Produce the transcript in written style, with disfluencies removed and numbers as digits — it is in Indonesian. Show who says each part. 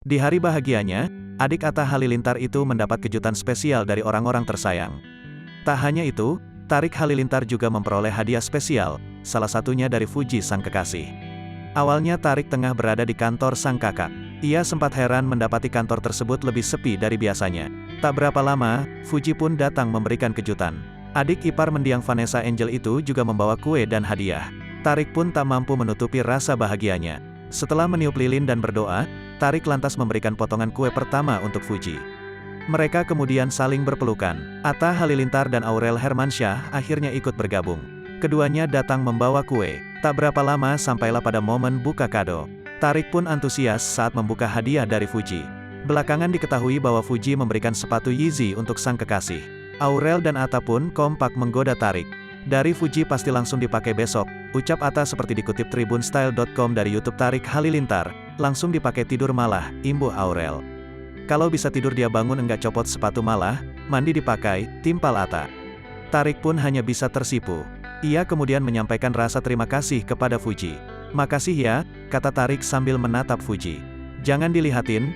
Speaker 1: Di hari bahagianya, adik Atta Halilintar itu mendapat kejutan spesial dari orang-orang tersayang. Tak hanya itu, Tarik Halilintar juga memperoleh hadiah spesial, salah satunya dari Fuji sang kekasih. Awalnya Tarik tengah berada di kantor sang kakak. Ia sempat heran mendapati kantor tersebut lebih sepi dari biasanya. Tak berapa lama, Fuji pun datang memberikan kejutan. Adik ipar mendiang Vanessa Angel itu juga membawa kue dan hadiah. Tarik pun tak mampu menutupi rasa bahagianya. Setelah meniup lilin dan berdoa, Tarik lantas memberikan potongan kue pertama untuk Fuji. Mereka kemudian saling berpelukan. Atta Halilintar dan Aurel Hermansyah akhirnya ikut bergabung. Keduanya datang membawa kue. Tak berapa lama sampailah pada momen buka kado. Tarik pun antusias saat membuka hadiah dari Fuji. Belakangan diketahui bahwa Fuji memberikan sepatu Yeezy untuk sang kekasih. Aurel dan Atta pun kompak menggoda Tarik. Dari Fuji pasti langsung dipakai besok, ucap Atta seperti dikutip tribunstyle.com dari YouTube Tarik Halilintar. Langsung dipakai tidur malah, imbuh Aurel. Kalau bisa tidur dia bangun enggak copot sepatu malah, mandi dipakai, timpal Atta. Tarik pun hanya bisa tersipu. Ia kemudian menyampaikan rasa terima kasih kepada Fuji. Makasih ya, kata Tarik sambil menatap Fuji. Jangan dilihatin,